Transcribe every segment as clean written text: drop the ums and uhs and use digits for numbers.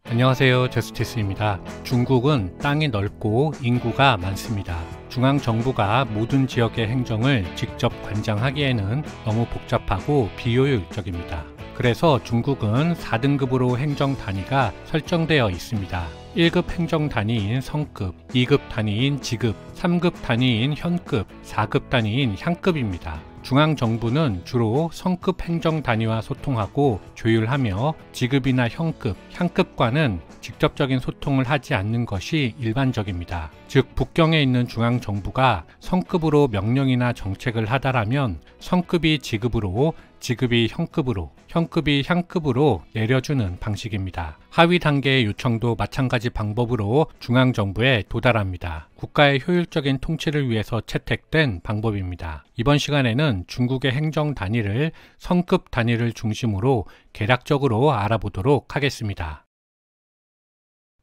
안녕하세요, 저스티스입니다. 중국은 땅이 넓고 인구가 많습니다. 중앙정부가 모든 지역의 행정을 직접 관장하기에는 너무 복잡하고 비효율적입니다. 그래서 중국은 4등급으로 행정 단위가 설정되어 있습니다. 1급 행정 단위인 성급, 2급 단위인 지급, 3급 단위인 현급, 4급 단위인 향급입니다. 중앙정부는 주로 성급 행정 단위와 소통하고 조율하며 지급이나 현급, 향급과는 직접적인 소통을 하지 않는 것이 일반적입니다. 즉, 북경에 있는 중앙정부가 성급으로 명령이나 정책을 하다라면 성급이 지급으로, 지급이 현급으로, 현급이 향급으로 내려주는 방식입니다. 하위 단계의 요청도 마찬가지 방법으로 중앙정부에 도달합니다. 국가의 효율적인 통치를 위해서 채택된 방법입니다. 이번 시간에는 중국의 행정 단위를 성급 단위를 중심으로 개략적으로 알아보도록 하겠습니다.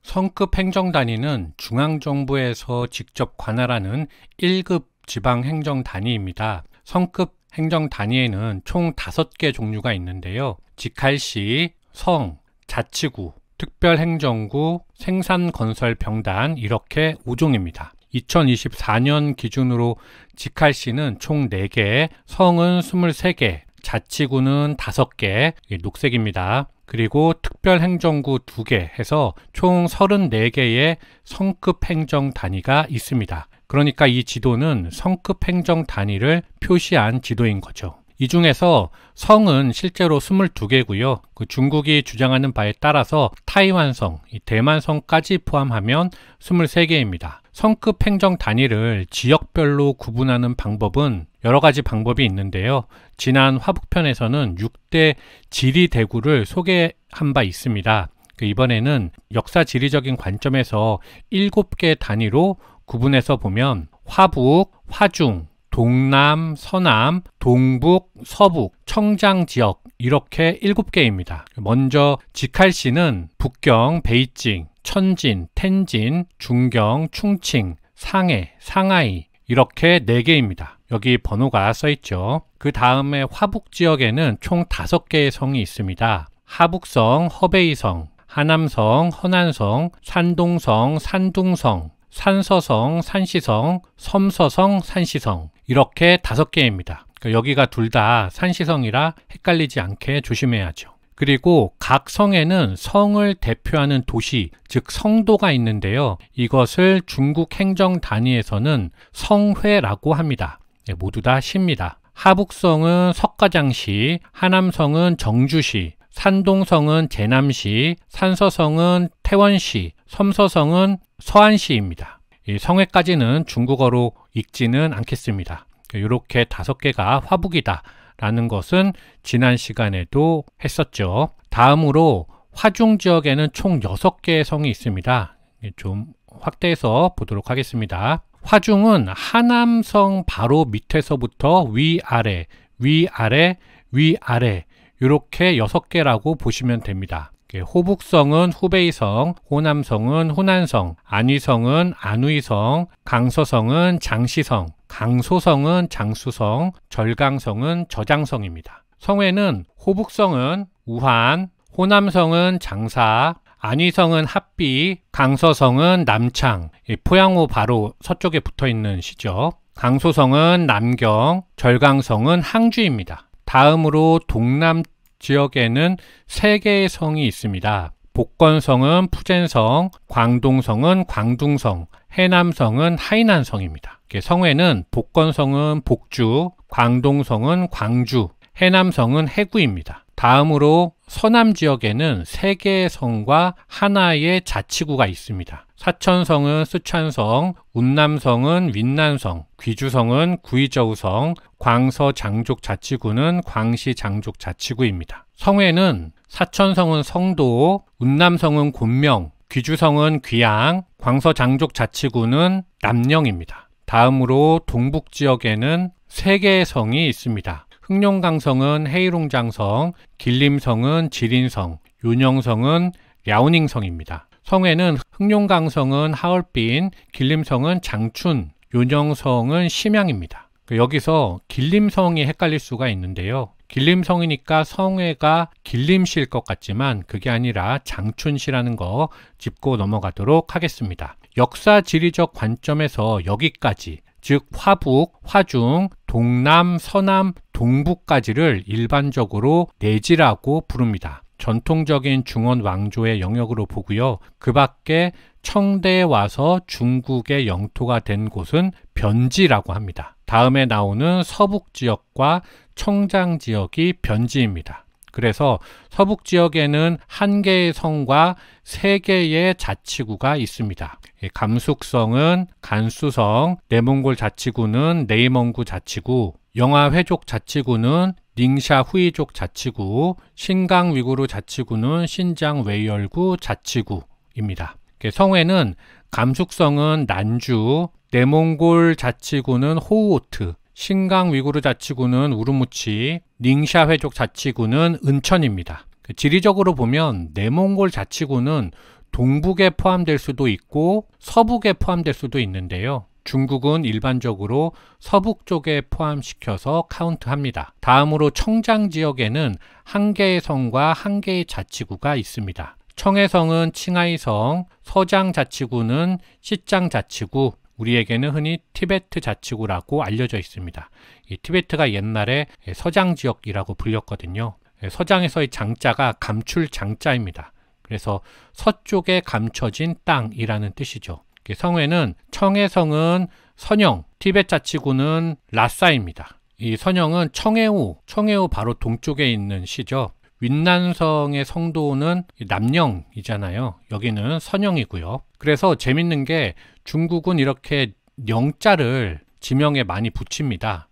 성급 행정 단위는 중앙정부에서 직접 관할하는 1급 지방 행정 단위입니다. 성급 행정 단위에는 총 5개 종류가 있는데요. 직할시, 성, 자치구, 특별행정구, 생산건설병단 이렇게 5종입니다. 2024년 기준으로 직할시는 총 4개, 성은 23개, 자치구는 5개, 녹색입니다. 그리고 특별행정구 2개 해서 총 34개의 성급 행정 단위가 있습니다. 그러니까 이 지도는 성급 행정 단위를 표시한 지도인 거죠. 이 중에서 성은 실제로 22개고요. 중국이 주장하는 바에 따라서 타이완성, 대만성까지 포함하면 23개입니다. 성급 행정 단위를 지역별로 구분하는 방법은 여러 가지 방법이 있는데요. 지난 화북편에서는 6대 지리대구를 소개한 바 있습니다. 이번에는 역사 지리적인 관점에서 7개 단위로 구분해서 보면 화북, 화중, 동남, 서남, 동북, 서북, 청장지역 이렇게 7개입니다. 먼저 직할시는 북경, 베이징, 천진, 텐진, 중경, 충칭, 상해, 상하이 이렇게 4개입니다. 여기 번호가 써있죠. 그 다음에 화북 지역에는 총 5개의 성이 있습니다. 하북성, 허베이성, 하남성, 허난성, 산동성, 산둥성, 산서성, 산시성, 섬서성, 산시성 이렇게 5개입니다. 여기가 둘 다 산시성이라 헷갈리지 않게 조심해야죠. 그리고 각 성에는 성을 대표하는 도시, 즉 성도가 있는데요. 이것을 중국 행정 단위에서는 성회라고 합니다. 모두 다 시입니다. 하북성은 석가장시, 하남성은 정주시, 산동성은 제남시, 산서성은 태원시, 섬서성은 서안시입니다. 이 성회까지는 중국어로 읽지는 않겠습니다. 이렇게 5개가 화북이다 라는 것은 지난 시간에도 했었죠. 다음으로 화중 지역에는 총 6개의 성이 있습니다. 좀 확대해서 보도록 하겠습니다. 화중은 하남성 바로 밑에서부터 위아래, 위아래, 위아래 이렇게 6개라고 보시면 됩니다. 호북성은 후베이성, 호남성은 호난성, 안위성은 안위성, 강서성은 장시성, 강소성은 장수성, 절강성은 저장성입니다. 성회는 호북성은 우한, 호남성은 장사, 안위성은 합비, 강서성은 남창, 포양호 바로 서쪽에 붙어있는 시죠. 강소성은 남경, 절강성은 항주입니다. 다음으로 동남 지역에는 3개의 성이 있습니다. 복건성은 푸젠성, 광동성은 광둥성, 해남성은 하이난성입니다. 성회는 복건성은 복주, 광동성은 광주, 해남성은 해구입니다. 다음으로 서남 지역에는 3개의 성과 하나의 자치구가 있습니다. 사천성은 쓰촨성, 운남성은 윈난성, 귀주성은 구이저우성, 광서장족자치구는 광시장족자치구입니다. 성회는 사천성은 성도, 운남성은 곤명, 귀주성은 귀양, 광서장족자치구는 남령입니다. 다음으로 동북지역에는 3개의 성이 있습니다. 흑룡강성은 헤이룽장성, 길림성은 지린성, 윤영성은 랴오닝성입니다. 성회는 흑룡강성은 하얼빈, 길림성은 장춘, 윤영성은 심양입니다. 여기서 길림성이 헷갈릴 수가 있는데요. 길림성이니까 성회가 길림시일 것 같지만 그게 아니라 장춘시라는 거 짚고 넘어가도록 하겠습니다. 역사 지리적 관점에서 여기까지, 즉 화북, 화중, 동남, 서남, 동북까지를 일반적으로 내지라고 부릅니다. 전통적인 중원 왕조의 영역으로 보고요. 그 밖에 청대에 와서 중국의 영토가 된 곳은 변지라고 합니다. 다음에 나오는 서북 지역과 청장 지역이 변지입니다. 그래서 서북 지역에는 한 개의 성과 세 개의 자치구가 있습니다. 감숙성은 간수성, 내몽골 자치구는 네이멍구 자치구, 영하회족 자치구는 닝샤 후이족 자치구, 신강 위구르 자치구는 신장 웨이얼구 자치구입니다. 성회는 감숙성은 난주, 내몽골 자치구는 호우오트, 신강 위구르 자치구는 우르무치, 닝샤 회족 자치구는 은천입니다. 지리적으로 보면 내몽골 자치구는 동북에 포함될 수도 있고 서북에 포함될 수도 있는데요. 중국은 일반적으로 서북 쪽에 포함시켜서 카운트합니다. 다음으로 청장 지역에는 한 개의 성과 한 개의 자치구가 있습니다. 청해성은 칭하이성, 서장 자치구는 시장 자치구, 우리에게는 흔히 티베트 자치구라고 알려져 있습니다. 이 티베트가 옛날에 서장 지역이라고 불렸거든요. 서장에서의 장자가 감출 장자입니다. 그래서 서쪽에 감춰진 땅이라는 뜻이죠. 성회는 청해성은 선영, 티베트 자치구는 라싸입니다. 이 선영은 청해우 바로 동쪽에 있는 시죠. 윈난성의 성도는 남영이잖아요. 여기는 선영이고요. 그래서 재밌는 게 중국은 이렇게 영자를 지명에 많이 붙입니다.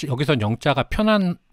여기서 영자가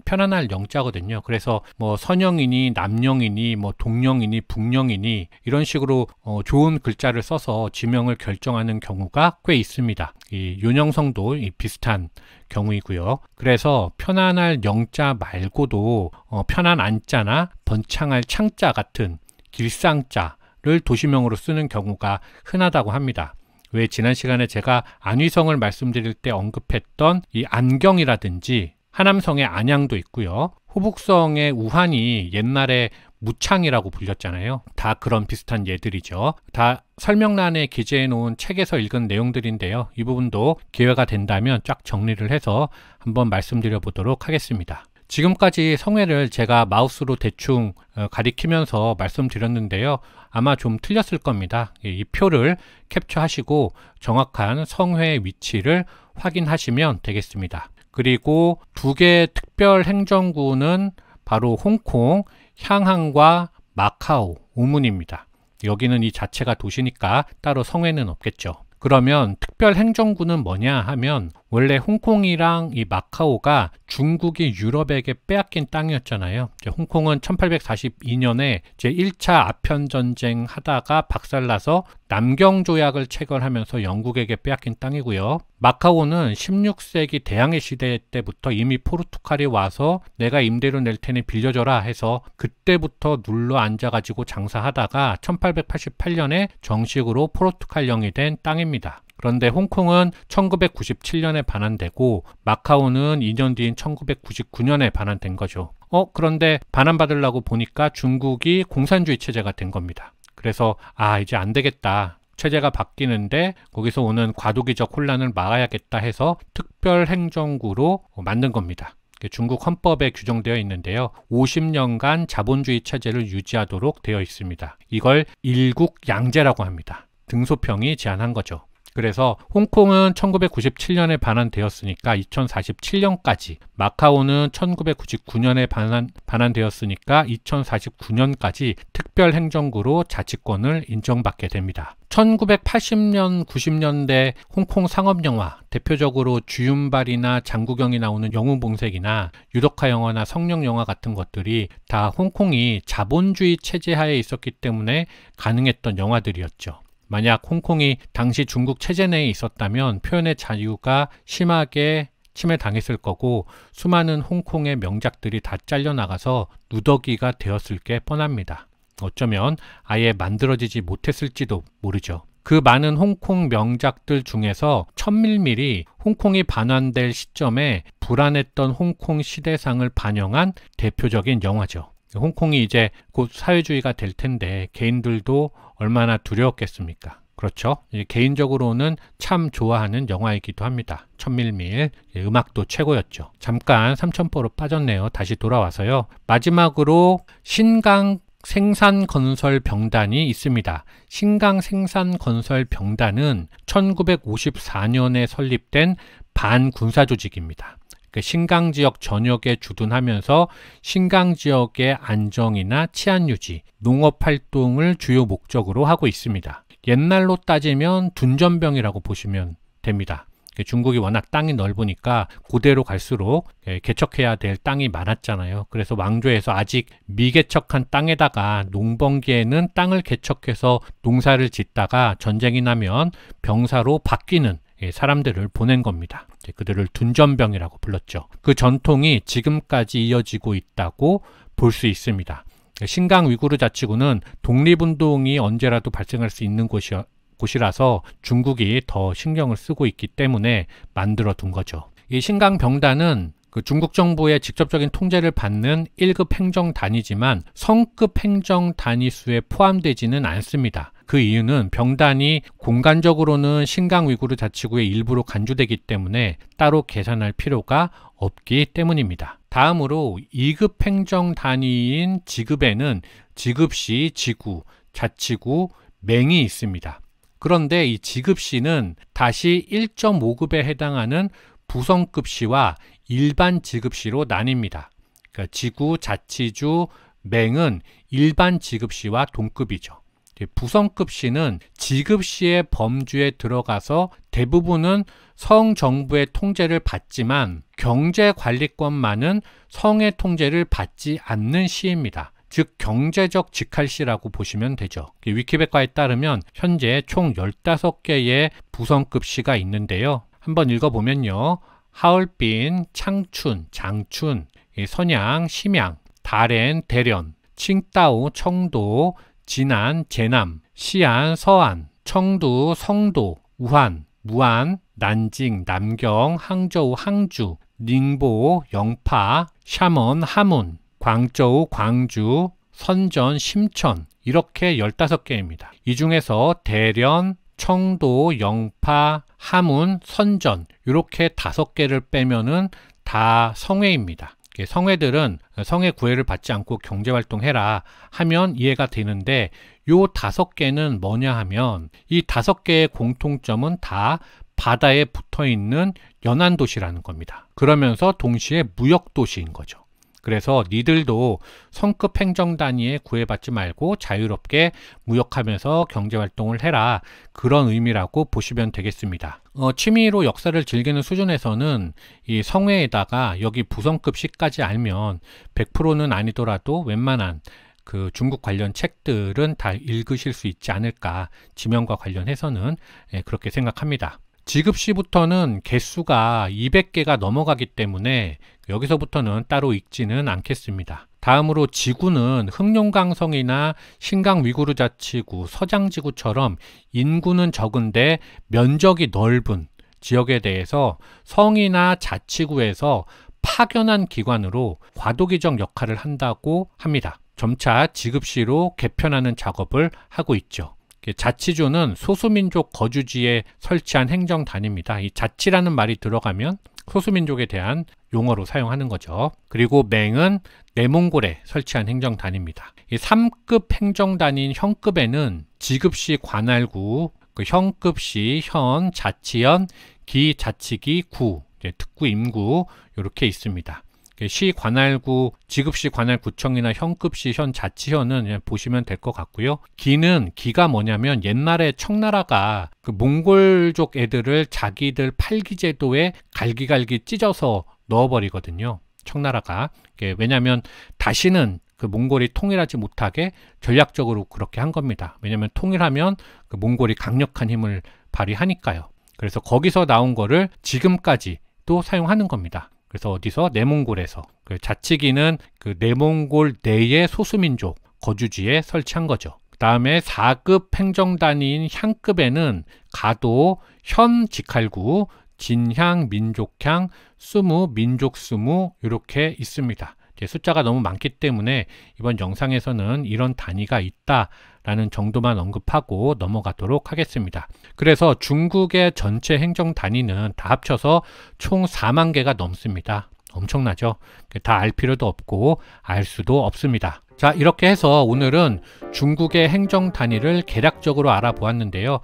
편안할 영자거든요. 그래서 뭐 선영이니 남영이니 뭐 동영이니 북영이니 이런 식으로 좋은 글자를 써서 지명을 결정하는 경우가 꽤 있습니다. 이 윤영성도 비슷한 경우이고요. 그래서 편안할 영자 말고도 편안 안자나 번창할 창자 같은 길상자를 도시명으로 쓰는 경우가 흔하다고 합니다. 왜 지난 시간에 제가 안위성을 말씀드릴 때 언급했던 이 안경이라든지 하남성의 안양도 있고요. 호북성의 우한이 옛날에 무창이라고 불렸잖아요. 다 그런 비슷한 예들이죠. 다 설명란에 기재해 놓은 책에서 읽은 내용들인데요. 이 부분도 기회가 된다면 쫙 정리를 해서 한번 말씀드려 보도록 하겠습니다. 지금까지 성회를 제가 마우스로 대충 가리키면서 말씀드렸는데요. 아마 좀 틀렸을 겁니다. 이 표를 캡처하시고 정확한 성회의 위치를 확인하시면 되겠습니다. 그리고 두 개의 특별 행정구는 바로 홍콩, 향항과 마카오, 우문입니다. 여기는 이 자체가 도시니까 따로 성회는 없겠죠. 그러면 특별 행정구는 뭐냐 하면 원래 홍콩이랑 이 마카오가 중국이 유럽에게 빼앗긴 땅이었잖아요. 홍콩은 1842년에 제1차 아편전쟁 하다가 박살나서 남경조약을 체결하면서 영국에게 빼앗긴 땅이고요. 마카오는 16세기 대항해 시대 때부터 이미 포르투갈이 와서 내가 임대료 낼 테니 빌려줘라 해서 그때부터 눌러 앉아가지고 장사하다가 1888년에 정식으로 포르투갈령이 된 땅입니다. 그런데 홍콩은 1997년에 반환되고 마카오는 2년 뒤인 1999년에 반환된 거죠. 그런데 반환받으려고 보니까 중국이 공산주의 체제가 된 겁니다. 그래서 이제 안 되겠다. 체제가 바뀌는데 거기서 오는 과도기적 혼란을 막아야겠다 해서 특별행정구로 만든 겁니다. 중국 헌법에 규정되어 있는데요. 50년간 자본주의 체제를 유지하도록 되어 있습니다. 이걸 일국양제라고 합니다. 등소평이 제안한 거죠. 그래서 홍콩은 1997년에 반환되었으니까 2047년까지, 마카오는 1999년에 반환되었으니까 2049년까지 특별행정구로 자치권을 인정받게 됩니다. 1980년, 90년대 홍콩 상업영화, 대표적으로 주윤발이나 장국영이 나오는 영웅봉색이나 유덕화 영화나 성령 영화 같은 것들이 다 홍콩이 자본주의 체제하에 있었기 때문에 가능했던 영화들이었죠. 만약 홍콩이 당시 중국 체제 내에 있었다면 표현의 자유가 심하게 침해당했을 거고 수많은 홍콩의 명작들이 다 잘려나가서 누더기가 되었을 게 뻔합니다. 어쩌면 아예 만들어지지 못했을지도 모르죠. 그 많은 홍콩 명작들 중에서 1000mm 홍콩이 반환될 시점에 불안했던 홍콩 시대상을 반영한 대표적인 영화죠. 홍콩이 이제 곧 사회주의가 될 텐데 개인들도 얼마나 두려웠겠습니까? 그렇죠. 개인적으로는 참 좋아하는 영화이기도 합니다. 1000mm 음악도 최고였죠. 잠깐 삼천포로 빠졌네요. 다시 돌아와서요. 마지막으로 신강 생산건설병단이 있습니다. 신강생산건설병단은 1954년에 설립된 반군사조직입니다. 신강지역 전역에 주둔하면서 신강지역의 안정이나 치안유지, 농업활동을 주요 목적으로 하고 있습니다. 옛날로 따지면 둔전병이라고 보시면 됩니다. 중국이 워낙 땅이 넓으니까 고대로 갈수록 개척해야 될 땅이 많았잖아요. 그래서 왕조에서 아직 미개척한 땅에다가 농번기에는 땅을 개척해서 농사를 짓다가 전쟁이 나면 병사로 바뀌는 사람들을 보낸 겁니다. 그들을 둔전병이라고 불렀죠. 그 전통이 지금까지 이어지고 있다고 볼 수 있습니다. 신강 위구르 자치구는 독립운동이 언제라도 발생할 수 있는 곳이라서 중국이 더 신경을 쓰고 있기 때문에 만들어 둔 거죠. 이 신강병단은 그 중국 정부의 직접적인 통제를 받는 1급 행정단이지만 성급 행정단위수에 포함되지는 않습니다. 그 이유는 병단이 공간적으로는 신강 위구르 자치구의 일부로 간주되기 때문에 따로 계산할 필요가 없기 때문입니다. 다음으로 2급 행정단위인 지급에는 지급시, 지구, 자치구, 맹이 있습니다. 그런데 이 지급시는 다시 1.5급에 해당하는 부성급시와 일반 지급시로 나뉩니다. 그러니까 지구, 자치주, 맹은 일반 지급시와 동급이죠. 부성급시는 지급시의 범주에 들어가서 대부분은 성정부의 통제를 받지만 경제관리권만은 성의 통제를 받지 않는 시입니다. 즉 경제적 직할시라고 보시면 되죠. 위키백과에 따르면 현재 총 15개의 부성급시가 있는데요. 한번 읽어보면요. 하얼빈, 창춘, 장춘, 선양, 심양, 다롄, 대련, 칭따오, 청도, 진안, 제남, 시안, 서안, 청두, 성도, 우한, 무안, 난징, 남경, 항저우, 항주, 닝보, 영파, 샤먼, 하문, 광저우, 광주, 선전, 심천 이렇게 15개입니다. 이 중에서 대련, 청도, 영파, 하문, 선전 이렇게 5개를 빼면은 다 성회입니다. 성회들은 성의 구애를 받지 않고 경제활동해라 하면 이해가 되는데 요 5개는 뭐냐 하면 이 5개의 공통점은 다 바다에 붙어있는 연안도시라는 겁니다. 그러면서 동시에 무역도시인 거죠. 그래서 니들도 성급 행정단위에 구애받지 말고 자유롭게 무역하면서 경제활동을 해라. 그런 의미라고 보시면 되겠습니다. 취미로 역사를 즐기는 수준에서는 이 성회에다가 여기 부성급시까지 알면 100%는 아니더라도 웬만한 그 중국 관련 책들은 다 읽으실 수 있지 않을까. 지명과 관련해서는 그렇게 생각합니다. 지급시부터는 개수가 200개가 넘어가기 때문에 여기서부터는 따로 읽지는 않겠습니다. 다음으로 지구는 흑룡강성이나 신강 위구르 자치구, 서장지구처럼 인구는 적은데 면적이 넓은 지역에 대해서 성이나 자치구에서 파견한 기관으로 과도기적 역할을 한다고 합니다. 점차 지급시로 개편하는 작업을 하고 있죠. 자치주는 소수민족 거주지에 설치한 행정단입니다. 이 자치라는 말이 들어가면 소수민족에 대한 용어로 사용하는 거죠. 그리고 맹은 내몽골에 설치한 행정단입니다. 이 3급 행정단인 현급에는 지급시 관할구, 현급시, 현, 자치현, 기자치기, 구, 특구, 임구 이렇게 있습니다. 시 관할구, 지급시 관할구청이나 현급시, 현, 자치현은 그냥 보시면 될 것 같고요. 기가 뭐냐면 옛날에 청나라가 그 몽골족 애들을 자기들 팔기제도에 갈기갈기 찢어서 넣어버리거든요. 청나라가. 왜냐하면 다시는 그 몽골이 통일하지 못하게 전략적으로 그렇게 한 겁니다. 왜냐하면 통일하면 그 몽골이 강력한 힘을 발휘하니까요. 그래서 거기서 나온 거를 지금까지 또 사용하는 겁니다. 그래서 어디서? 내몽골에서. 그 자치기는 그 내몽골 내의 소수민족 거주지에 설치한 거죠. 그 다음에 4급 행정단위인 향급에는 가도, 현 직할구, 진향, 민족향, 수무, 민족수무 이렇게 있습니다. 숫자가 너무 많기 때문에 이번 영상에서는 이런 단위가 있다라는 정도만 언급하고 넘어가도록 하겠습니다. 그래서 중국의 전체 행정 단위는 다 합쳐서 총 4만 개가 넘습니다. 엄청나죠? 다 알 필요도 없고 알 수도 없습니다. 자, 이렇게 해서 오늘은 중국의 행정 단위를 개략적으로 알아보았는데요.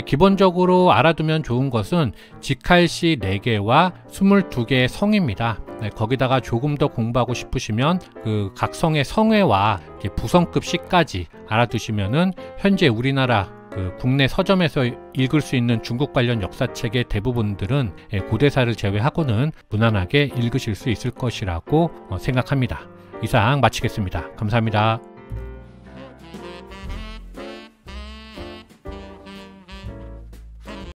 기본적으로 알아두면 좋은 것은 직할시 4개와 22개의 성입니다. 거기다가 조금 더 공부하고 싶으시면 그 각 성의 성회와 부성급 시까지 알아두시면은 현재 우리나라 국내 서점에서 읽을 수 있는 중국 관련 역사책의 대부분들은 고대사를 제외하고는 무난하게 읽으실 수 있을 것이라고 생각합니다. 이상 마치겠습니다. 감사합니다.